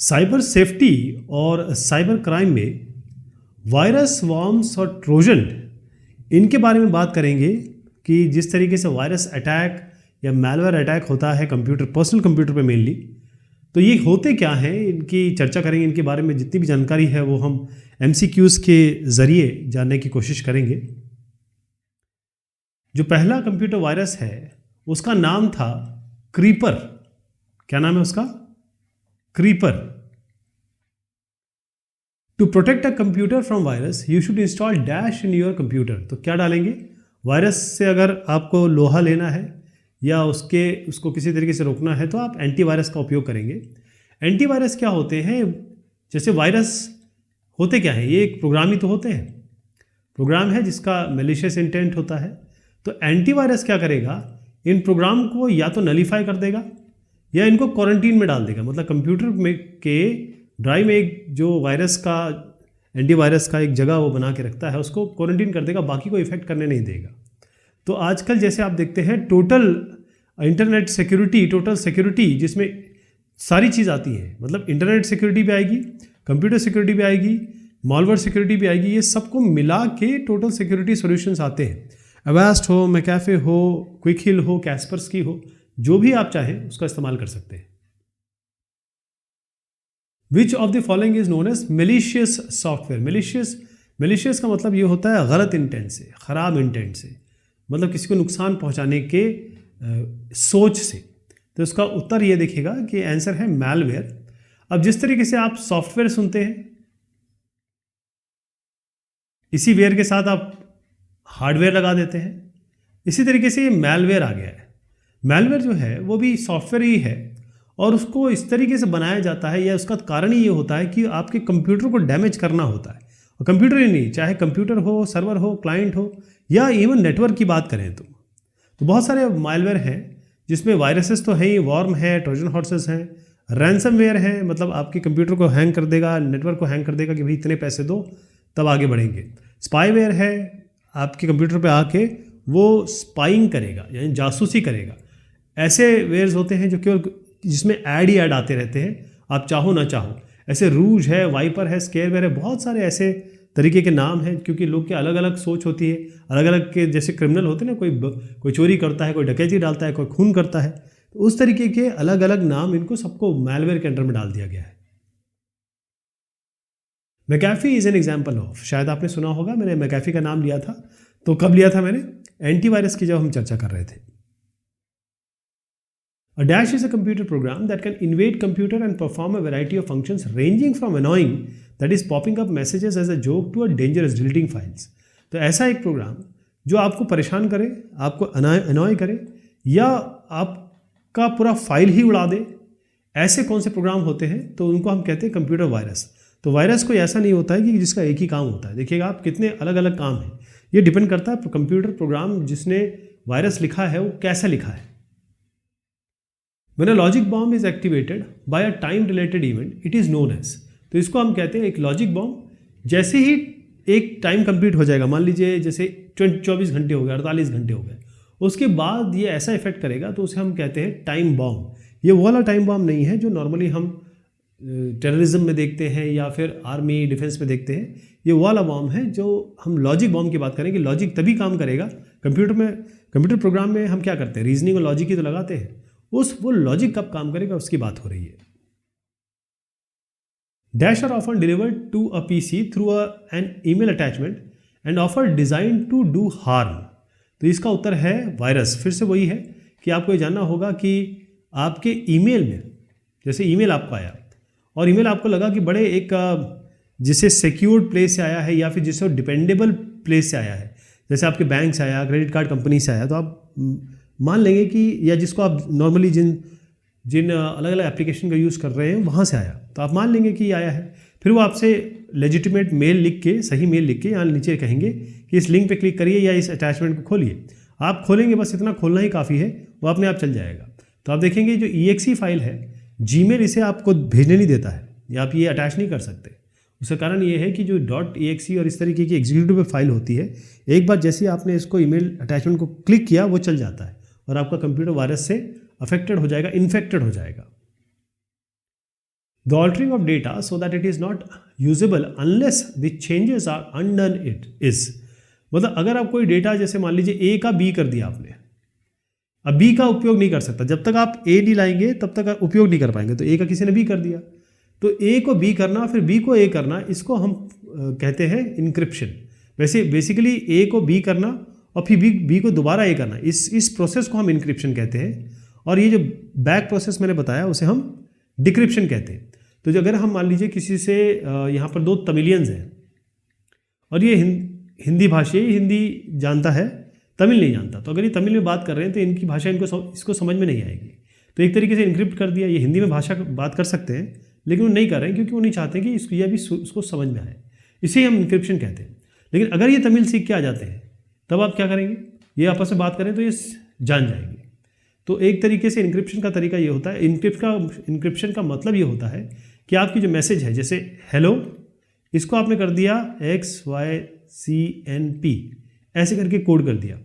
Cyber safety और cyber crime में virus, worms और ट्रोजन, इनके बारे में बात करेंगे कि जिस तरीके से वायरस अटैक या मैलवेयर अटैक होता है कंप्यूटर, पर्सनल कंप्यूटर पे मेनली, तो ये होते क्या हैं, इनकी चर्चा करेंगे। इनके बारे में जितनी भी जानकारी है वो हम MCQs के ज़रिए जानने की कोशिश करेंगे। जो पहला कंप्यूटर वायरस है उसका नाम था क्रीपर। क्या नाम है उसका? Creeper. To protect a computer from virus you should install dash in your computer. तो क्या डालेंगे? वायरस से अगर आपको लोहा लेना है या उसको किसी तरीके से रोकना है तो आप एंटीवायरस का उपयोग करेंगे। एंटीवायरस क्या होते हैं? जैसे वायरस होते क्या हैं? ये एक प्रोग्राम ही तो होते हैं। प्रोग्राम है जिसका मैलिशियस इंटेंट होता है। तो एंटीवायरस क्या करेगा? इन प्रोग्राम को या तो नलीफाई कर देगा या इनको क्वारंटीन में डाल देगा। मतलब कंप्यूटर में के ड्राइव में एक जो वायरस का, एंटीवायरस का एक जगह वो बना के रखता है, उसको क्वारंटीन कर देगा, बाकी को इफेक्ट करने नहीं देगा। तो आजकल जैसे आप देखते हैं total internet security, total security जिसमें सारी चीज़ आती है, मतलब इंटरनेट सिक्योरिटी भी आएगी, कंप्यूटर सिक्योरिटी भी आएगी, मॉलवेयर सिक्योरिटी भी आएगी। ये सबको मिला के टोटल सिक्योरिटी सॉल्यूशंस आते हैं। अवास्ट हो, मैकेफे हो, क्विक हिल हो, कैस्पर्सकी हो, जो भी आप चाहें उसका इस्तेमाल कर सकते हैं। Which of the following is known as malicious software. Malicious का मतलब ये होता है गलत इंटेंट से, खराब इंटेंट से, मतलब किसी को नुकसान पहुंचाने के सोच से। तो इसका उत्तर ये देखिएगा कि आंसर है मैलवेयर। अब जिस तरीके से आप सॉफ्टवेयर सुनते हैं, इसी वेयर के साथ आप हार्डवेयर लगा देते हैं, इसी तरीके से ये मैलवेयर आ गया है। मैलवेयर जो है वो भी सॉफ्टवेयर ही है और उसको इस तरीके से बनाया जाता है, या उसका कारण ही ये होता है कि आपके कंप्यूटर को डैमेज करना होता है। और कंप्यूटर ही नहीं, चाहे कंप्यूटर हो, सर्वर हो, क्लाइंट हो, या इवन नेटवर्क की बात करें तो बहुत सारे मैलवेयर हैं जिसमें वायरसेस तो है ही, वॉर्म है, ट्रोजन हॉर्सेस हैं, रैंसमवेयर है, मतलब आपके कंप्यूटर को हैंग कर देगा, नेटवर्क को हैंग कर देगा कि भाई इतने पैसे दो तब आगे बढ़ेंगे। स्पाईवेयर है, आपके कंप्यूटर पे आके वो स्पाइंग करेगा, यानी जासूसी करेगा। ऐसे वेयर्स होते हैं जो केवल जिसमें ऐड ही ऐड आते रहते हैं, आप चाहो ना चाहो। ऐसे रूज है, वाइपर है, स्केयरवेयर है, बहुत सारे ऐसे तरीके के नाम हैं, क्योंकि लोग की अलग अलग सोच होती है, अलग अलग के। जैसे क्रिमिनल होते हैं ना, कोई चोरी करता है, कोई डकैती डालता है, कोई खून करता है, तो उस तरीके के अलग अलग नाम इनको सबको मैलवेयर के अंडर में डाल दिया गया है। McAfee is an example of, शायद आपने सुना होगा, मैंने मैकेफी का नाम लिया था। तो कब लिया था मैंने? एंटीवायरस की जब हम चर्चा कर रहे थे। A dash is a computer program that can invade computer and perform a variety of functions ranging from annoying, that is popping up messages as a joke, to a dangerous deleting files। तो ऐसा एक programme जो आपको परेशान करे, आपको अनॉय करे, या आपका पूरा फाइल ही उड़ा दे, ऐसे कौन से प्रोग्राम होते हैं तो उनको हम कहते हैं कंप्यूटर वायरस। तो वायरस कोई ऐसा नहीं होता है कि जिसका एक ही काम होता है। देखिएगा आप, कितने अलग अलग काम हैं। ये डिपेंड करता है कंप्यूटर प्रोग्राम जिसने वायरस लिखा है वो कैसा लिखा है। When a logic bomb is activated by a time related event, it is known as, तो इसको हम कहते हैं एक लॉजिक बॉम्ब। जैसे ही एक टाइम कंप्लीट हो जाएगा, मान लीजिए जैसे 24 घंटे हो गए, 48 घंटे हो गए, उसके बाद ये ऐसा इफेक्ट करेगा तो उसे हम कहते हैं टाइम बॉम्ब। ये वो वाला टाइम बॉम्ब नहीं है जो नॉर्मली हम टेररिज्म में देखते हैं या फिर आर्मी डिफेंस में देखते हैं। ये वो वाला बॉम्ब है जो हम लॉजिक बॉम्ब की बात करें कि लॉजिक तभी काम करेगा कंप्यूटर में। कंप्यूटर प्रोग्राम में हम क्या करते हैं, रीजनिंग और लॉजिक ही तो लगाते हैं। वो लॉजिक कब काम करेगा उसकी बात हो रही है। Dash are often delivered to a PC through an email attachment and offer design to do harm. तो इसका उत्तर है वायरस। फिर से वही है कि आपको ये जानना होगा कि आपके ईमेल में, जैसे ईमेल आपको आया और ईमेल आपको लगा कि बड़े एक जिसे सिक्योर्ड प्लेस से आया है या फिर जिसे डिपेंडेबल प्लेस से आया है, जैसे आपके बैंक से आया, क्रेडिट कार्ड कंपनी से आया, तो आप मान लेंगे कि, या जिसको आप नॉर्मली जिन अलग अलग एप्लीकेशन का यूज़ कर रहे हैं वहाँ से आया, तो आप मान लेंगे कि ये आया है। फिर वो आपसे लेजिटिमेट मेल लिख के, सही मेल लिख के यहाँ नीचे कहेंगे कि इस लिंक पे क्लिक करिए या इस अटैचमेंट को खोलिए। आप खोलेंगे, बस इतना खोलना ही काफ़ी है, वो अपने आप चल जाएगा। तो आप देखेंगे जो EXE फाइल है, जीमेल इसे आपको भेजने नहीं देता है, या आप ये अटैच नहीं कर सकते। उसका कारण ये है कि जो .exe और इस तरीके की एग्जीक्यूटिव फाइल होती है, एक बार जैसे आपने इसको ईमेल अटैचमेंट को क्लिक किया वो चल जाता है और आपका कंप्यूटर वायरस से अफेक्टेड हो जाएगा, इन्फेक्टेड हो जाएगा। The altering of data so that it is not usable unless the changes are undone it is. मतलब अगर आप कोई डेटा जैसे मान लीजिए ए का बी कर दिया आपने, अब बी का उपयोग नहीं कर सकता, जब तक आप ए नहीं लाएंगे तब तक आप उपयोग नहीं कर पाएंगे। तो ए का किसी ने बी कर दिया, तो ए को बी करना फिर बी को ए करना, इसको हम कहते हैं इंक्रिप्शन। वैसे बेसिकली ए को बी करना और फिर बी को दोबारा ए करना, इस प्रोसेस को हम इंक्रिप्शन कहते हैं। और ये जो बैक प्रोसेस मैंने बताया उसे हम डिक्रिप्शन कहते हैं। तो जो अगर हम मान लीजिए किसी से यहाँ पर दो तमिलियंस हैं और ये हिंदी भाषी हिंदी जानता है, तमिल नहीं जानता, तो अगर ये तमिल में बात कर रहे हैं तो इनकी भाषा इसको समझ में नहीं आएगी। तो एक तरीके से इनक्रिप्ट कर दिया, ये हिंदी में भाषा बात कर सकते हैं लेकिन वो नहीं कर रहे हैं क्योंकि वो नहीं चाहते कि इसको यह भी उसको समझ में आए, इसे हम इंक्रिप्शन कहते हैं। लेकिन अगर ये तमिल सीख के आ जाते हैं तब आप क्या करेंगे, ये आपस में बात करें तो ये जान जाएंगे। तो एक तरीके से इंक्रिप्शन का तरीका ये होता है, इंक्रिप्शन का मतलब ये होता है कि आपकी जो मैसेज है, जैसे हेलो, इसको आपने कर दिया XYCNP ऐसे करके कोड कर दिया,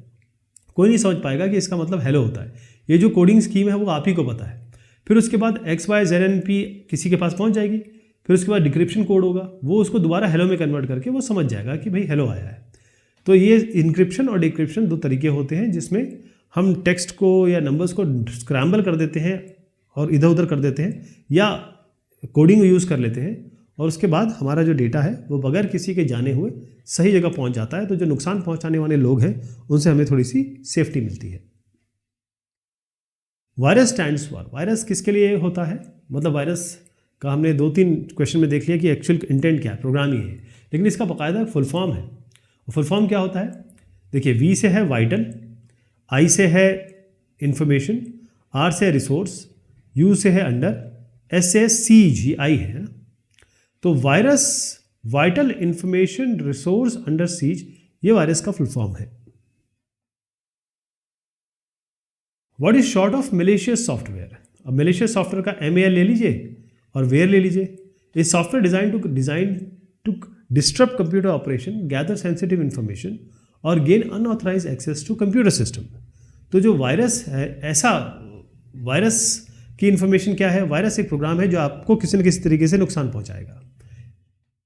कोई नहीं समझ पाएगा कि इसका मतलब हेलो होता है। ये जो कोडिंग स्कीम है वो आप ही को पता है। फिर उसके बाद XYZNP किसी के पास पहुंच जाएगी, फिर उसके बाद डिक्रिप्शन कोड होगा, वो उसको दोबारा हेलो में कन्वर्ट करके वो समझ जाएगा कि भाई हेलो आया है। तो ये इंक्रिप्शन और डिक्रिप्शन दो तरीके होते हैं जिसमें हम टेक्स्ट को या नंबर्स को स्क्रैम्बल कर देते हैं और इधर उधर कर देते हैं या कोडिंग यूज़ कर लेते हैं, और उसके बाद हमारा जो डेटा है वो बगैर किसी के जाने हुए सही जगह पहुंच जाता है। तो जो नुकसान पहुंचाने वाले लोग हैं उनसे हमें थोड़ी सी सेफ्टी मिलती है। वायरस स्टैंड्स फॉर, वायरस किसके लिए होता है, मतलब वायरस का हमने 2-3 क्वेश्चन में देख लिया कि एक्चुअल इंटेंट क्या है, प्रोग्राम ही है, लेकिन इसका बाकायदा फुल फॉर्म है। फुल फॉर्म क्या होता है, देखिए वी से है वाइटल, आई से है इंफॉर्मेशन, आर से है रिसोर्स, यू से है अंडर, एस से CGI है। तो virus vital information resource under seize, ये वायरस का फुल फॉर्म है। What is short of malicious software. अब मेलिशियस सॉफ्टवेयर का MAL ले लीजिए और वेयर ले लीजिए। इस software design to disturb computer operation, gather sensitive information और gain unauthorised access to computer system. तो जो वायरस है, ऐसा वायरस की इंफॉर्मेशन क्या है, वायरस एक प्रोग्राम है जो आपको किसी न किसी तरीके से नुकसान पहुंचाएगा।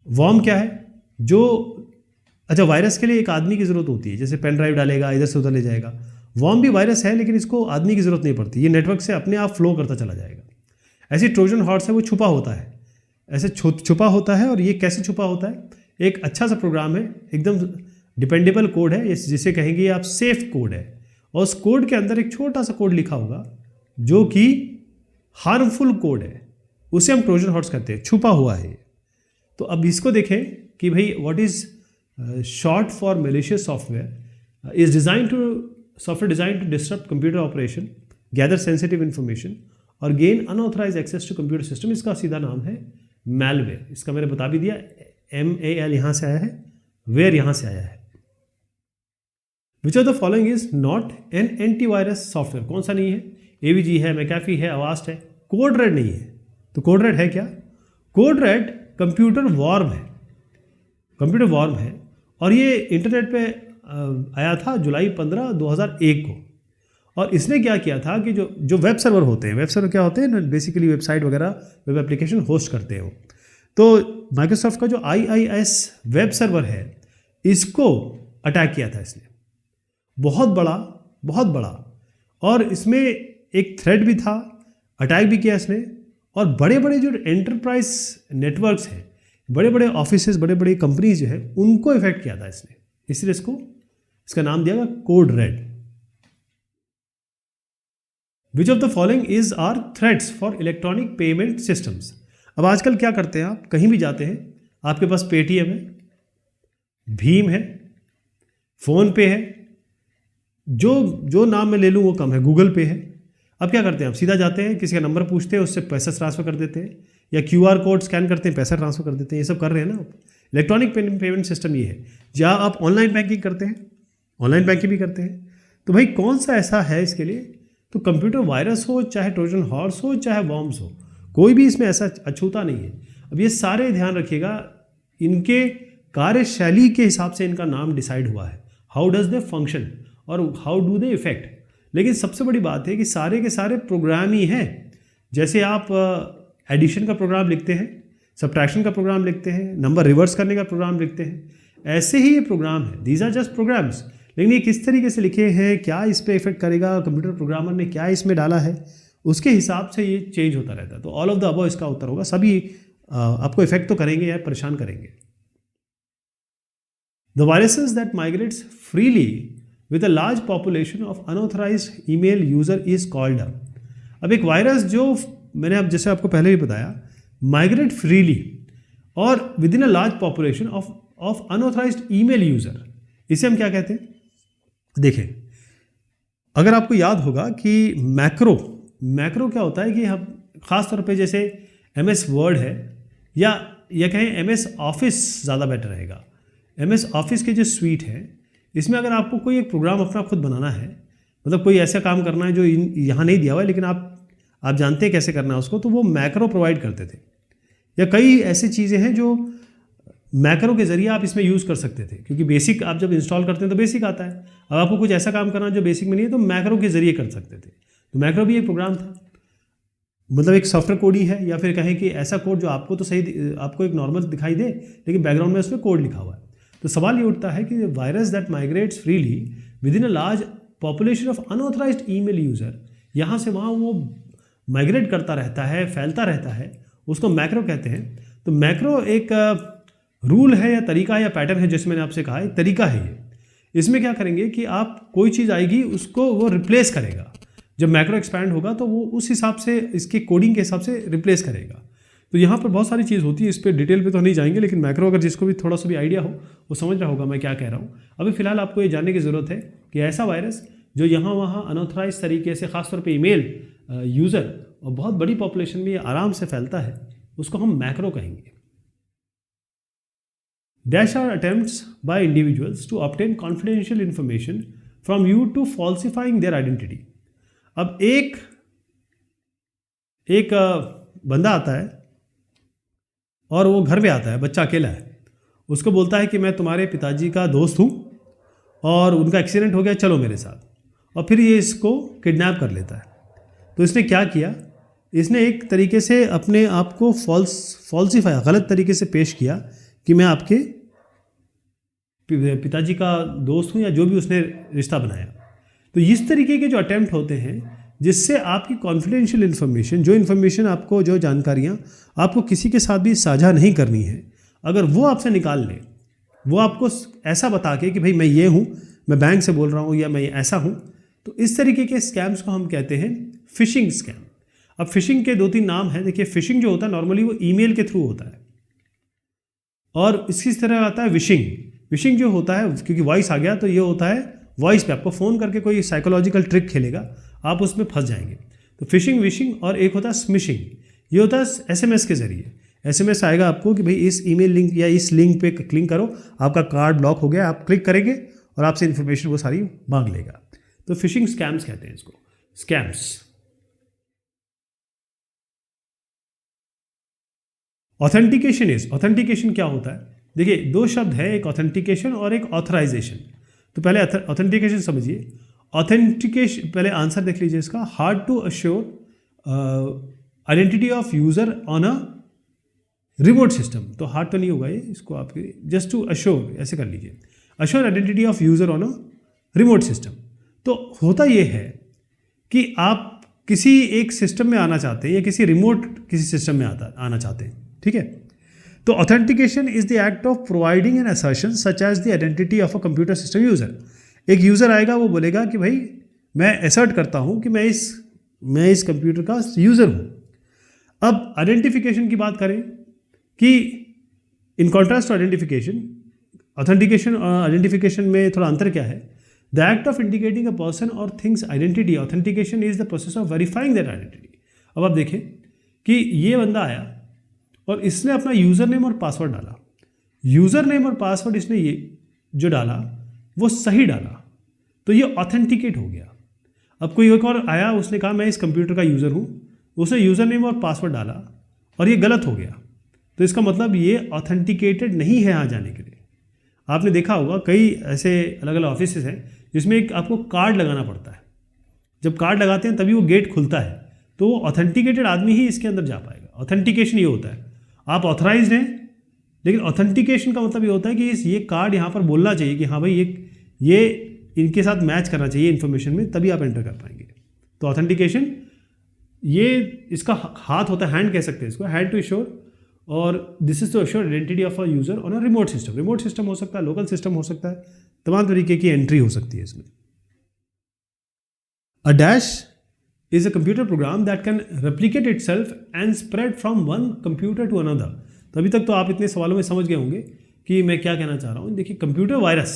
वॉर्म क्या है, जो अच्छा वायरस के लिए एक आदमी की ज़रूरत होती है, जैसे पेन ड्राइव डालेगा इधर से उधर ले जाएगा। वॉर्म भी वायरस है लेकिन इसको आदमी की ज़रूरत नहीं पड़ती, ये नेटवर्क से अपने आप फ्लो करता चला जाएगा। ऐसे ट्रोजन हॉर्स है, वो छुपा होता है, ऐसे छुपा होता है। और ये कैसे छुपा होता है, एक अच्छा सा प्रोग्राम है, एकदम डिपेंडेबल कोड है, जिसे कहेंगे आप सेफ कोड है, और उस कोड के अंदर एक छोटा सा कोड लिखा होगा जो कि हार्मफुल कोड है, उसे हम ट्रोजन हॉर्स कहते हैं, छुपा हुआ है। तो अब इसको देखें कि भाई what is short for malicious software is software design to disturb computer operation, gather sensitive information और gain unauthorised access to computer system. इसका सीधा नाम है मैलवेयर। इसका मैंने बता भी दिया, MAL यहाँ से आया है, वेयर यहाँ से आया है। विच of the following is not an antivirus software, कौन सा नहीं है, AVG है, मैकेफी है, अवास्ट है, कोड रेड नहीं है। तो कोड रेड है क्या, कोड रेड कंप्यूटर वॉर्म है, कंप्यूटर वॉर्म है, और ये इंटरनेट पे आया था जुलाई 15, 2001 को। और इसने क्या किया था कि जो वेब सर्वर होते हैं, वेब सर्वर क्या होते हैं, बेसिकली वेबसाइट वगैरह वेब एप्लीकेशन होस्ट करते हैं वो। तो माइक्रोसॉफ्ट का जो IIS वेब सर्वर है, इसको अटैक किया था इसने, बहुत बड़ा, और इसमें एक थ्रेड भी था, अटैक भी किया इसने। और बड़े बड़े जो एंटरप्राइज नेटवर्क्स हैं, बड़े बड़े ऑफिसेज, बड़े बड़े कंपनीज जो है, उनको इफेक्ट किया था इसने, इसलिए इसका नाम दिया गया code red. Which of the following is are threats for electronic payment systems. अब आजकल क्या करते हैं, आप कहीं भी जाते हैं, आपके पास पेटीएम है, भीम है, फोन पे है, जो नाम मैं ले लूँ वो कम है, गूगल पे है। अब क्या करते हैं, आप सीधा जाते हैं, किसी का नंबर पूछते हैं, उससे पैसा ट्रांसफर कर देते हैं, या QR कोड स्कैन करते हैं, पैसा ट्रांसफर कर देते हैं। ये सब कर रहे हैं ना। इलेक्ट्रॉनिक पेमेंट सिस्टम ये है। जहाँ आप ऑनलाइन बैंकिंग करते हैं, ऑनलाइन बैंकिंग भी करते हैं। तो भाई कौन सा ऐसा है इसके लिए, तो कंप्यूटर वायरस हो, चाहे ट्रोजन हॉर्स हो, चाहे वॉर्म्स हो, कोई भी इसमें ऐसा अछूता नहीं है। अब ये सारे ध्यान रखिएगा, इनके कार्यशैली के हिसाब से इनका नाम डिसाइड हुआ है, हाउ डज दे फंक्शन और हाउ डू दे इफेक्ट। लेकिन सबसे बड़ी बात है कि सारे के सारे प्रोग्राम ही हैं। जैसे आप एडिशन का प्रोग्राम लिखते हैं, सब्ट्रैक्शन का प्रोग्राम लिखते हैं, नंबर रिवर्स करने का प्रोग्राम लिखते हैं, ऐसे ही ये प्रोग्राम है। These are just programs. लेकिन ये किस तरीके से लिखे हैं, क्या इस पर इफेक्ट करेगा, कंप्यूटर प्रोग्रामर ने क्या इसमें डाला है, उसके हिसाब से ये चेंज होता रहता है। तो ऑल ऑफ द अबव इसका उत्तर होगा। सभी आपको इफेक्ट तो करेंगे या परेशान करेंगे। The viruses that migrates freely with a large population of unauthorized email user is called अब एक वायरस जो मैंने अब जैसे आपको पहले भी बताया, माइग्रेट फ्रीली और within a large population of unauthorized email user, इसे हम क्या कहते हैं? देखें, अगर आपको याद होगा कि मैक्रो क्या होता है कि हम खास तौर पे जैसे MS वर्ड है या कहें MS ऑफिस ज़्यादा बेटर रहेगा। MS ऑफिस के जो स्वीट है, इसमें अगर आपको कोई एक प्रोग्राम अपना खुद बनाना है, मतलब कोई ऐसा काम करना है जो यहाँ नहीं दिया हुआ है लेकिन आप जानते हैं कैसे करना है उसको, तो वो मैक्रो प्रोवाइड करते थे। या कई ऐसी चीज़ें हैं जो मैक्रो के जरिए आप इसमें यूज़ कर सकते थे, क्योंकि बेसिक आप जब इंस्टॉल करते हैं तो बेसिक आता है। अब आपको कुछ ऐसा काम करना जो बेसिक में नहीं है तो मैक्रो के जरिए कर सकते थे। तो मैक्रो भी एक प्रोग्राम था, मतलब एक सॉफ्टवेयर कोड ही है, या फिर कहें कि ऐसा कोड जो आपको तो सही, आपको एक नॉर्मल दिखाई दे लेकिन बैकग्राउंड में उसमें कोड लिखा हुआ है। तो सवाल ये उठता है कि virus that migrates freely within a large population of unauthorized email user, यहाँ से वहाँ वो माइग्रेट करता रहता है, फैलता रहता है, उसको मैक्रो कहते हैं। तो मैक्रो एक रूल है या तरीका है या पैटर्न है, जैसे मैंने आपसे कहा एक तरीका है ये। इसमें क्या करेंगे कि आप कोई चीज़ आएगी उसको वो रिप्लेस करेगा। जब मैक्रो एक्सपैंड होगा तो वो उस हिसाब से इसके कोडिंग के हिसाब से रिप्लेस करेगा। तो यहाँ पर बहुत सारी चीज़ होती है, इस पर डिटेल पे तो नहीं जाएंगे, लेकिन मैक्रो अगर जिसको भी थोड़ा सा भी आइडिया हो वो समझ रहा होगा मैं क्या कह रहा हूँ। अभी फिलहाल आपको ये जानने की ज़रूरत है कि ऐसा वायरस जो यहाँ वहाँ अनऑथराइज तरीके से खासतौर पर ईमेल यूज़र और बहुत बड़ी पॉपुलेशन में आराम से फैलता है, उसको हम मैक्रो कहेंगे। Dash are attempts by individuals to obtain confidential information from you to falsifying their identity. अब एक बंदा आता है और वो घर पे आता है, बच्चा अकेला है, उसको बोलता है कि मैं तुम्हारे पिताजी का दोस्त हूँ और उनका एक्सीडेंट हो गया, चलो मेरे साथ, और फिर ये इसको किडनैप कर लेता है। तो इसने क्या किया, इसने एक तरीके से अपने आप को फॉल्सिफाई, गलत तरीके से पेश किया कि मैं आपके पिताजी का दोस्त हूँ, या जो भी उसने रिश्ता बनाया। तो इस तरीके के जो अटैम्प्ट होते हैं जिससे आपकी कॉन्फिडेंशियल इन्फॉर्मेशन, जो इन्फॉर्मेशन आपको, जो जानकारियाँ आपको किसी के साथ भी साझा नहीं करनी है, अगर वो आपसे निकाल ले, वो आपको ऐसा बता के कि भाई मैं ये हूँ, मैं बैंक से बोल रहा हूँ या मैं ऐसा हूँ, तो इस तरीके के स्कैम्स को हम कहते हैं फिशिंग स्कैम। अब फिशिंग के 2-3 नाम हैं। देखिए, फिशिंग जो होता है नॉर्मली वो ईमेल के थ्रू होता है, और इसी तरह आता है विशिंग। विशिंग जो होता है, क्योंकि वॉइस आ गया तो ये होता है वॉइस पे आपको फ़ोन करके कोई साइकोलॉजिकल ट्रिक खेलेगा, आप उसमें फंस जाएंगे। तो फिशिंग, विशिंग, और एक होता है स्मिशिंग। ये होता है SMS के जरिए। SMS आएगा आपको कि भाई इस ईमेल लिंक या इस लिंक पे क्लिक करो, आपका कार्ड ब्लॉक हो गया, आप क्लिक करेंगे और आपसे इन्फॉर्मेशन वो सारी मांग लेगा। तो फिशिंग स्कैम्स कहते हैं इसको, स्कैम्स। ऑथेंटिकेशन क्या होता है? देखिए, 2 शब्द है, एक ऑथेंटिकेशन और एक ऑथराइजेशन। तो पहले ऑथेंटिकेशन समझिए। ऑथेंटिकेशन, पहले आंसर देख लीजिए इसका। Hard to assure identity of user on a remote system. तो हार्ड तो नहीं होगा ये, इसको आप जस्ट टू अश्योर ऐसे कर लीजिए, assure identity of user on a remote system. तो होता ये है कि आप किसी एक सिस्टम में आना चाहते हैं या किसी रिमोट किसी सिस्टम में आना चाहते हैं, ठीक है। तो authentication is the act of providing an assertion such as the identity of a computer system user. एक यूज़र आएगा, वो बोलेगा कि भाई मैं असर्ट करता हूँ कि मैं इस कंप्यूटर का यूज़र हूँ। अब आइडेंटिफिकेशन की बात करें कि in contrast to identification, authentication और आइडेंटिफिकेशन में थोड़ा अंतर क्या है? The act of indicating a person और things identity, authentication is the process of verifying that identity. अब आप देखें कि ये बंदा आया और इसने अपना यूज़र नेम और पासवर्ड डाला। यूज़र नेम और पासवर्ड इसने ये जो डाला वो सही डाला, तो ये ऑथेंटिकेट हो गया। अब कोई एक और आया, उसने कहा मैं इस कंप्यूटर का यूज़र हूँ, उसने यूज़र नेम और पासवर्ड डाला और ये गलत हो गया, तो इसका मतलब ये ऑथेंटिकेटेड नहीं है यहाँ जाने के लिए। आपने देखा होगा कई ऐसे अलग अलग ऑफिस हैं जिसमें एक आपको कार्ड लगाना पड़ता है। जब कार्ड लगाते हैं तभी वो गेट खुलता है, तो वो ऑथेंटिकेटेड आदमी ही इसके अंदर जा पाएगा। ऑथेंटिकेशन ये होता है, आप ऑथराइज्ड हैं, लेकिन ऑथेंटिकेशन का मतलब ये होता है कि ये कार्ड यहाँ पर बोलना चाहिए कि हाँ भाई ये इनके साथ मैच करना चाहिए इन्फॉर्मेशन में, तभी आप एंटर कर पाएंगे। तो ऑथेंटिकेशन ये इसका हाथ होता है, हैंड कह सकते हैं इसको, हैंड टू इश्योर, और this is to assure identity of a user on a remote system. Remote system हो सकता है, लोकल सिस्टम हो सकता है, तमाम तरीके की एंट्री हो सकती है इसमें। A dash is a computer program that can replicate itself and spread from one computer to another। तो अभी तक तो आप इतने सवालों में समझ गए होंगे कि मैं क्या कहना चाह रहा हूँ। देखिए, कंप्यूटर वायरस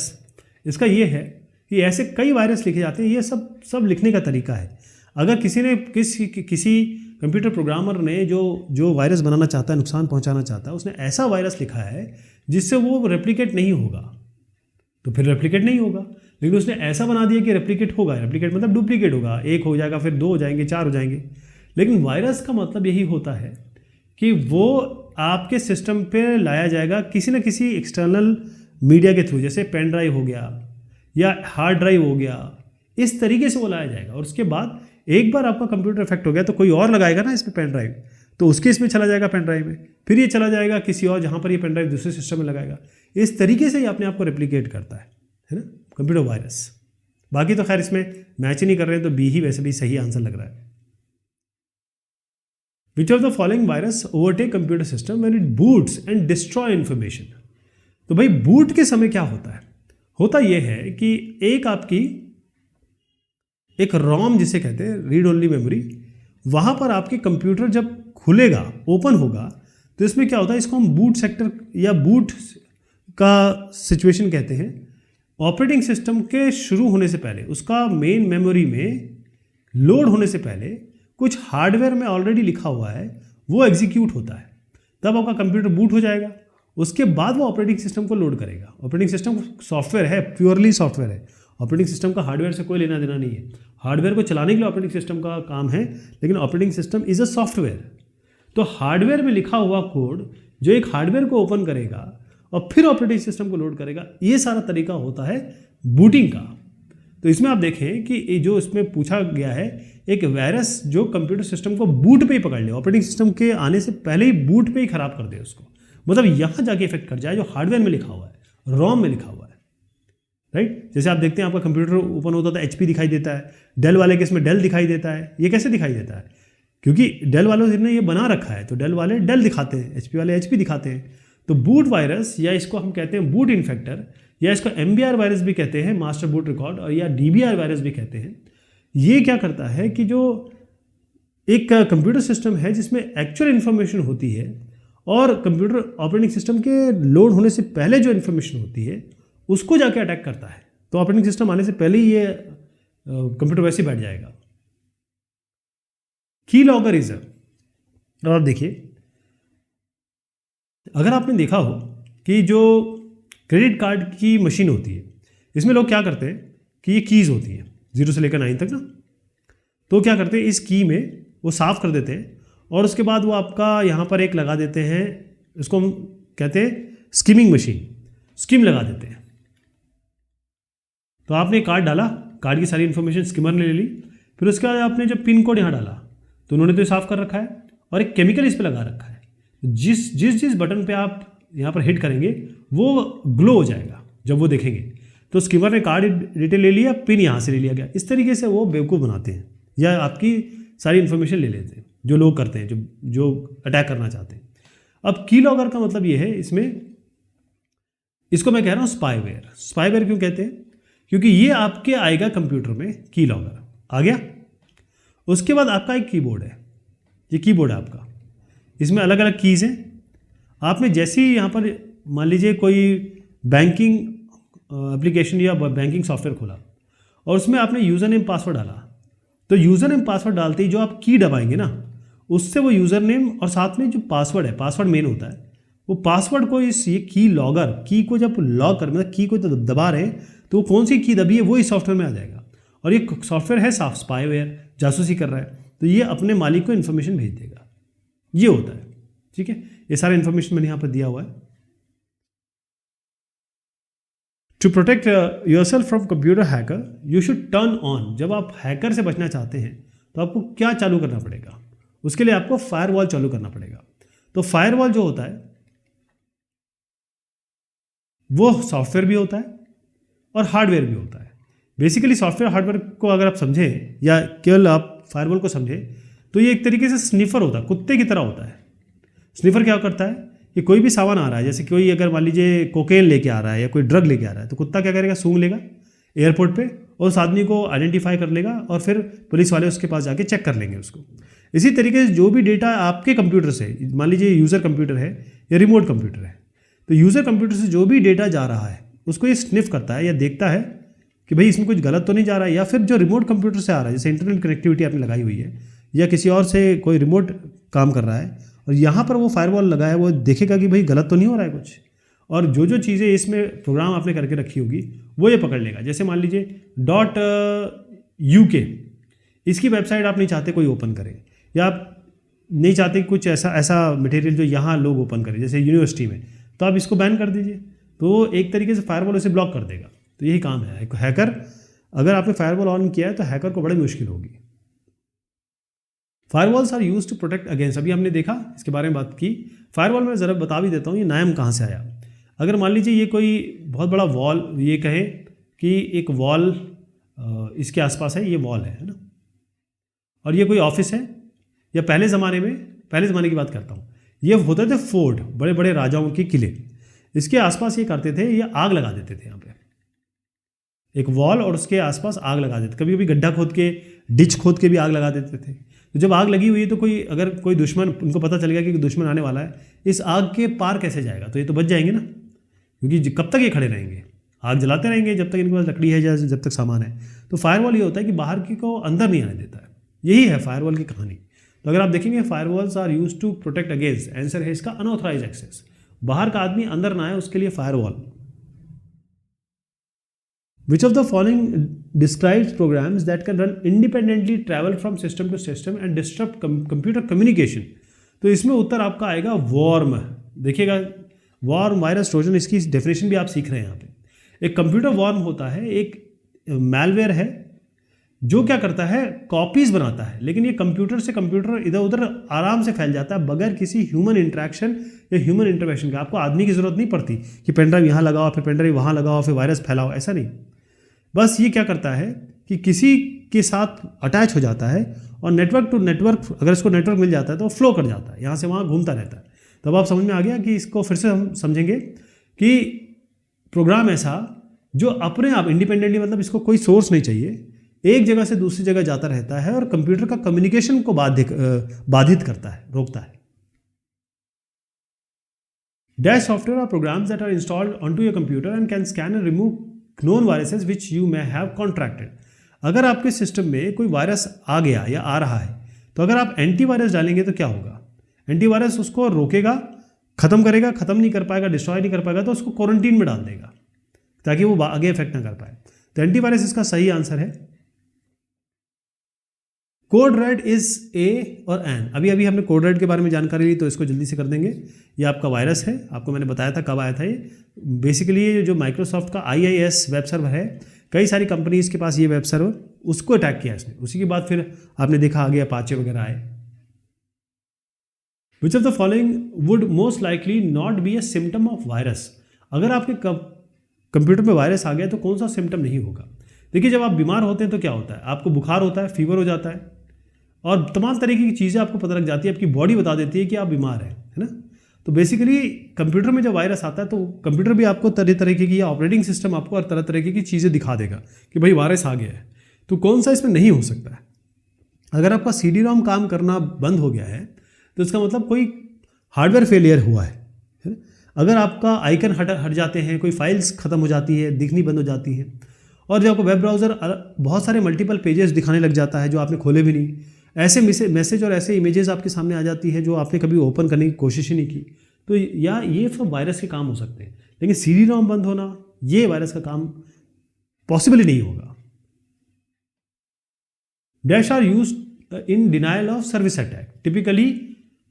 इसका ये है कि ऐसे कई वायरस लिखे जाते हैं, ये सब लिखने का तरीका है। अगर किसी कंप्यूटर प्रोग्रामर ने जो वायरस बनाना चाहता है, नुकसान पहुँचाना चाहता है, उसने ऐसा वायरस लिखा है जिससे वो रेप्लिकेट नहीं होगा, तो फिर रेप्लिकेट नहीं होगा। लेकिन उसने ऐसा बना दिया कि रेप्लिकेट होगा। रेप्लिकेट मतलब डुप्लीकेट होगा, एक हो जाएगा, फिर दो हो जाएंगे, चार हो जाएंगे। लेकिन वायरस का मतलब यही होता है कि वो आपके सिस्टम पे लाया जाएगा किसी न किसी एक्सटर्नल मीडिया के थ्रू, जैसे पेन ड्राइव हो गया या हार्ड ड्राइव हो गया, इस तरीके से वो लाया जाएगा। और उसके बाद एक बार आपका कंप्यूटर इफेक्ट हो गया तो कोई और लगाएगा ना इसमें पेन ड्राइव, तो उसके इसमें चला जाएगा पेन ड्राइव में, फिर ये चला जाएगा किसी और जहाँ पर ये पेन ड्राइव दूसरे सिस्टम में लगाएगा। इस तरीके से ये अपने आप को रेप्लिकेट करता है ना, कंप्यूटर वायरस। बाकी तो खैर इसमें मैच ही नहीं कर रहे हैं, तो बी ही वैसे भी सही आंसर लग रहा है। विच of the following virus overtake computer system when it boots and destroy information. तो भाई बूट के समय क्या होता है, होता यह है कि एक रॉम जिसे कहते हैं रीड ओनली मेमोरी, वहां पर आपके कंप्यूटर जब खुलेगा, ओपन होगा, तो इसमें क्या होता है, इसको हम बूट सेक्टर या बूट का सिचुएशन कहते हैं। ऑपरेटिंग सिस्टम के शुरू होने से पहले, उसका मेन मेमोरी में लोड होने से पहले कुछ हार्डवेयर में ऑलरेडी लिखा हुआ है, वो एग्जीक्यूट होता है, तब आपका कंप्यूटर बूट हो जाएगा। उसके बाद वो ऑपरेटिंग सिस्टम को लोड करेगा। ऑपरेटिंग सिस्टम सॉफ्टवेयर है, प्योरली सॉफ्टवेयर है। ऑपरेटिंग सिस्टम का हार्डवेयर से कोई लेना देना नहीं है। हार्डवेयर को चलाने के लिए ऑपरेटिंग सिस्टम का काम है, लेकिन operating system is a software. तो हार्डवेयर में लिखा हुआ कोड जो एक हार्डवेयर को ओपन करेगा और फिर ऑपरेटिंग सिस्टम को लोड करेगा, ये सारा तरीका होता है बूटिंग का। तो इसमें आप देखें कि जो इसमें पूछा गया है, एक वायरस जो कंप्यूटर सिस्टम को बूट पे ही पकड़ ले, ऑपरेटिंग सिस्टम के आने से पहले ही बूट पे ही खराब कर दे उसको, मतलब यहाँ जाके इफेक्ट कर जाए जो हार्डवेयर में लिखा हुआ है, रॉम में लिखा हुआ है, राइट। जैसे आप देखते हैं आपका कंप्यूटर ओपन होता तो HP दिखाई देता है, डेल वाले केस में डेल दिखाई देता है। ये कैसे दिखाई देता है, क्योंकि डेल वालों ने ये बना रखा है, तो डेल वाले डेल दिखाते हैं, HP वाले HP दिखाते हैं। तो बूट वायरस, या इसको हम कहते हैं बूट इन्फेक्टर, या इसको MBR वायरस भी कहते हैं, मास्टर बूट रिकॉर्ड, और या DBR वायरस भी कहते हैं। ये क्या करता है कि जो एक कंप्यूटर सिस्टम है जिसमें एक्चुअल इन्फॉर्मेशन होती है और कंप्यूटर ऑपरेटिंग सिस्टम के लोड होने से पहले जो इन्फॉर्मेशन होती है उसको जाके अटैक करता है। तो ऑपरेटिंग सिस्टम आने से पहले ही ये कंप्यूटर वैसे ही बैठ जाएगा। की लॉगर इज, और आप देखिए, अगर आपने देखा हो कि जो क्रेडिट कार्ड की मशीन होती है, इसमें लोग क्या करते हैं कि ये कीज़ होती हैं 0 से लेकर 9 तक ना, तो क्या करते हैं, इस की में वो साफ़ कर देते हैं और उसके बाद वो आपका यहाँ पर एक लगा देते हैं, इसको हम कहते हैं स्किमिंग मशीन, स्किम लगा देते हैं। तो आपने कार्ड डाला, कार्ड की सारी इन्फॉर्मेशन स्किमर ने ले ली, फिर उसके बाद आपने जब पिन कोड यहाँ डाला तो उन्होंने तो साफ़ कर रखा है और एक केमिकल इस पर लगा रखा है। जिस बटन पे आप यहाँ पर हिट करेंगे वो ग्लो हो जाएगा जब वो देखेंगे। तो स्किमर ने कार्ड डिटेल ले लिया, पिन यहाँ से ले लिया गया। इस तरीके से वो बेवकूफ़ बनाते हैं या आपकी सारी इन्फॉर्मेशन ले लेते हैं, जो लोग करते हैं, जो अटैक करना चाहते हैं। अब की लॉगर का मतलब ये है, इसमें इसको मैं कह रहा हूँ स्पाईवेयर। स्पाईवेयर क्यों कहते हैं, क्योंकि ये आपके आएगा कंप्यूटर में, की लॉगर आ गया। उसके बाद आपका एक कीबोर्ड है, ये कीबोर्ड है आपका, इसमें अलग अलग कीज़ हैं। आपने जैसे ही यहाँ पर मान लीजिए कोई बैंकिंग एप्लीकेशन या बैंकिंग सॉफ्टवेयर खोला और उसमें आपने यूज़र नेम पासवर्ड डाला, तो यूज़र नेम पासवर्ड डालते ही जो आप की दबाएंगे ना, उससे वो यूज़र नेम और साथ में जो पासवर्ड है, पासवर्ड मेन होता है, वो पासवर्ड को ये की लॉगर, की को जब लॉक कर, मतलब की को दबा रहे हैं तो वो कौन सी की दबी है वो इस सॉफ्टवेयर में आ जाएगा। और ये सॉफ्टवेयर है साफ स्पाईवेयर, जासूसी कर रहा है, तो ये अपने मालिक को इन्फॉर्मेशन भेज देगा। ये होता है, ठीक है। ये सारा इन्फॉर्मेशन मैंने यहाँ पर दिया हुआ है। To protect yourself from computer hacker you should turn on. जब आप हैकर से बचना चाहते हैं तो आपको क्या चालू करना पड़ेगा, उसके लिए आपको फायरवॉल चालू करना पड़ेगा। तो फायरवॉल जो होता है वो सॉफ्टवेयर भी होता है और हार्डवेयर भी होता है। बेसिकली सॉफ्टवेयर हार्डवेयर को अगर आप समझें या केवल आप फायरवॉल को समझें तो ये एक तरीके से स्निफर होता है, कुत्ते की तरह होता है। स्निफर क्या करता है कि कोई भी सामान आ रहा है, जैसे कोई अगर मान लीजिए कोकेन लेके आ रहा है या कोई ड्रग लेके आ रहा है, तो कुत्ता क्या करेगा, सूंघ लेगा एयरपोर्ट पे और उस आदमी को आइडेंटिफाई कर लेगा और फिर पुलिस वाले उसके पास जाके चेक कर लेंगे उसको। इसी तरीके से जो भी डेटा आपके कंप्यूटर से, मान लीजिए यूज़र कंप्यूटर है या रिमोट कंप्यूटर है, तो यूज़र कंप्यूटर से जो भी डेटा जा रहा है उसको ये स्निफ करता है या देखता है कि भाई इसमें कुछ गलत तो नहीं जा रहा है। या फिर जो रिमोट कंप्यूटर से आ रहा है, जैसे इंटरनेट कनेक्टिविटी आपने लगाई हुई है या किसी और से कोई रिमोट काम कर रहा है और यहाँ पर वो फायरवॉल लगा है, वो देखेगा कि भाई गलत तो नहीं हो रहा है कुछ, और जो जो चीज़ें इसमें प्रोग्राम आपने करके रखी होगी वो ये पकड़ लेगा। जैसे मान लीजिए .uk, इसकी वेबसाइट आप नहीं चाहते कोई ओपन करे, या आप नहीं चाहते कुछ ऐसा मटेरियल जो यहाँ लोग ओपन करें जैसे यूनिवर्सिटी में, तो आप इसको बैन कर दीजिए, तो एक तरीके से फायरवॉल उसे ब्लॉक कर देगा। तो यही काम है एक हैकर, अगर आपने फायरवॉल ऑन किया है तो हैकर को बड़ी मुश्किल होगी। Firewalls are used to protect against, अभी हमने देखा इसके बारे में बात की। फायरवॉल में ज़रा बता भी देता हूँ ये नाम कहाँ से आया। अगर मान लीजिए ये कोई बहुत बड़ा वॉल, ये कहें कि एक वॉल इसके आसपास है, ये वॉल है ना, और ये कोई ऑफिस है, या पहले ज़माने की बात करता हूँ, ये होते थे फोर्ट, बड़े बड़े राजाओं के किले, इसके आसपास ये करते थे, ये आग लगा देते थे यहाँ पे एक वॉल और उसके आसपास आग लगा देते, कभी कभी गड्ढा खोद के, डिच खोद के भी आग लगा देते थे। तो जब आग लगी हुई है तो अगर कोई दुश्मन, उनको पता चल गया कि दुश्मन आने वाला है, इस आग के पार कैसे जाएगा, तो ये तो बच जाएंगे ना, क्योंकि कब तक ये खड़े रहेंगे, आग जलाते रहेंगे जब तक इनके पास लकड़ी है या जब तक सामान है। तो फायरवॉल ये होता है कि बाहर की को अंदर नहीं आने देता है, यही है फायरवॉल की कहानी। तो अगर आप देखेंगे firewalls are used to protect against, answer है इसका अनऑथराइज एक्सेस, बाहर का आदमी अंदर ना आए उसके लिए firewall. Which of the following describes programs that can run independently, travel from system to system and disrupt computer communication? तो इसमें उत्तर आपका आएगा वॉर्म। देखिएगा वॉर्म, वायरस, ट्रोजन, इसकी डेफिनेशन भी आप सीख रहे हैं यहाँ पे। एक कंप्यूटर वॉर्म होता है, एक मैलवेयर है जो क्या करता है, कॉपीज बनाता है, लेकिन ये कंप्यूटर से कंप्यूटर इधर उधर आराम से फैल जाता है बगैर किसी ह्यूमन इंटरेक्शन या ह्यूमन इंटरवेंशन का। आपको आदमी की जरूरत नहीं पड़ती कि पेनड्राइव यहाँ लगाओ, फिर पेनड्राइव वहाँ लगाओ, फिर वायरस फैलाओ, ऐसा नहीं। बस ये क्या करता है कि किसी के साथ अटैच हो जाता है और नेटवर्क टू नेटवर्क, अगर इसको नेटवर्क मिल जाता है तो फ्लो कर जाता है, यहाँ से वहाँ घूमता रहता है। तब आप समझ में आ गया कि इसको फिर से हम समझेंगे कि प्रोग्राम ऐसा जो अपने आप इंडिपेंडेंटली, मतलब इसको कोई सोर्स नहीं चाहिए, एक जगह से दूसरी जगह जाता रहता है और कंप्यूटर का कम्युनिकेशन को बाधित करता है, रोकता है। Dash software are programs that are installed onto your computer and can scan and remove known viruses which you may have contracted. अगर आपके सिस्टम में कोई वायरस आ गया या आ रहा है, तो अगर आप एंटीवायरस डालेंगे तो क्या होगा, एंटीवायरस उसको रोकेगा, खत्म करेगा, खत्म नहीं कर पाएगा, डिस्ट्रॉय नहीं कर पाएगा, तो उसको क्वारंटीन में डाल देगा ताकि वो आगे इफेक्ट ना कर पाए। तो एंटीवायरस इसका सही आंसर है। कोड रेड इज ए और एन। अभी हमने कोड रेड के बारे में जानकारी ली तो इसको जल्दी से कर देंगे। ये आपका वायरस है, आपको मैंने बताया था कब आया था ये। बेसिकली ये जो माइक्रोसॉफ्ट का IIS वेब सर्वर है, कई सारी कंपनीज के पास ये वेब सर्वर, उसको अटैक किया इसने। उसी के बाद फिर आपने देखा आगे अपाचे वगैरह आए। विच of the following would most likely not be A symptom of virus. अगर आपके कंप्यूटर में वायरस आ गया तो कौन सा सिम्टम नहीं होगा। देखिए जब आप बीमार होते हैं तो क्या होता है, आपको बुखार होता है, फीवर हो जाता है और तमाम तरीके की चीज़ें आपको पता लग जाती है, आपकी बॉडी बता देती है कि आप बीमार हैं, है ना। तो बेसिकली कंप्यूटर में जब वायरस आता है तो कंप्यूटर भी आपको तरह तरीके की, या ऑपरेटिंग सिस्टम आपको तरह तरीके की चीज़ें दिखा देगा कि भाई वायरस आ गया है। तो कौन सा इसमें नहीं हो सकता है। अगर आपका CD-ROM काम करना बंद हो गया है तो इसका मतलब कोई हार्डवेयर फेलियर हुआ है। अगर आपका आइकन हट जाते हैं, कोई फाइल्स खत्म हो जाती है, दिखनी बंद हो जाती है, और जब आपको वेब ब्राउज़र बहुत सारे मल्टीपल पेजेस दिखाने लग जाता है जो आपने खोले भी नहीं, ऐसे मैसेज और ऐसे इमेजेस आपके सामने आ जाती है जो आपने कभी ओपन करने की कोशिश ही नहीं की, तो या ये सब वायरस के काम हो सकते हैं। लेकिन CD-ROM बंद होना ये वायरस का काम पॉसिबल ही नहीं होगा। Dash are used in denial of service attack typically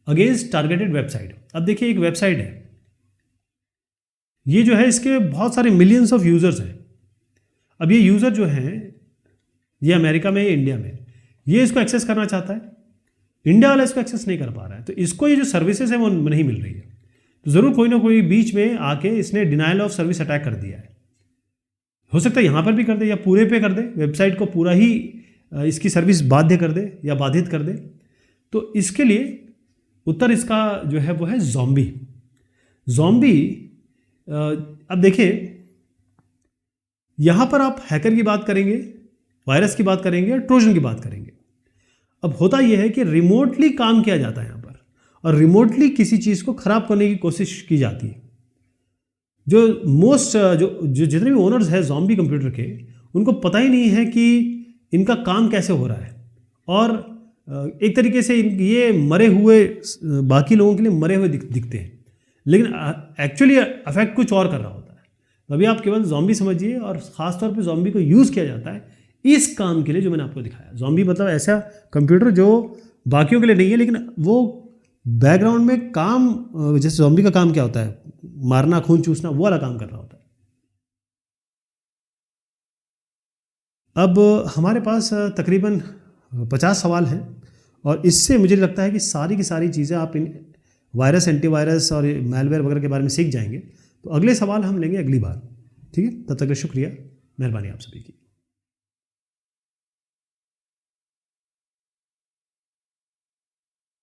against targeted website. अब देखिए एक वेबसाइट है, ये जो है इसके बहुत सारे मिलियंस ऑफ यूजर्स हैं। अब ये यूज़र जो हैं, ये अमेरिका में या इंडिया में, ये इसको एक्सेस करना चाहता है, इंडिया वाला इसको एक्सेस नहीं कर पा रहा है, तो इसको ये जो सर्विसेज है वो नहीं मिल रही है। तो ज़रूर कोई ना कोई बीच में आके इसने डिनाइल ऑफ सर्विस अटैक कर दिया है। हो सकता है यहाँ पर भी कर दे या पूरे पे कर दे, वेबसाइट को पूरा ही इसकी सर्विस बाध्य कर दे या बाधित कर दे। तो इसके लिए उत्तर इसका जो है वो है ज़ॉम्बी। ज़ॉम्बी, अब देखिए यहाँ पर आप हैकर की बात करेंगे, वायरस की बात करेंगे और ट्रोजन की बात करेंगे। अब होता यह है कि रिमोटली काम किया जाता है यहाँ पर, और रिमोटली किसी चीज़ को ख़राब करने की कोशिश की जाती है। जो जितने भी ओनर्स हैं ज़ॉम्बी कंप्यूटर के, उनको पता ही नहीं है कि इनका काम कैसे हो रहा है, और एक तरीके से ये मरे हुए बाकी लोगों के लिए मरे हुए दिखते हैं, लेकिन एक्चुअली अफेक्ट कुछ और कर रहा होता है। तो अभी आप केवल ज़ॉम्बी समझिए, और ख़ासतौर पे ज़ॉम्बी को यूज़ किया जाता है इस काम के लिए जो मैंने आपको दिखाया। ज़ॉम्बी मतलब ऐसा कंप्यूटर जो बाकियों के लिए नहीं है, लेकिन वो बैकग्राउंड में काम, जैसे ज़ॉम्बी का काम क्या होता है, मारना, खून चूसना, वो वाला काम कर रहा होता है। अब हमारे पास तकरीबन 50 सवाल हैं, और इससे मुझे लगता है कि सारी की सारी चीज़ें आप इन वायरस, एंटीवायरस और मैलवेयर वगैरह के बारे में सीख जाएंगे। तो अगले सवाल हम लेंगे अगली बार, ठीक है? तब तक के शुक्रिया, मेहरबानी आप सभी की।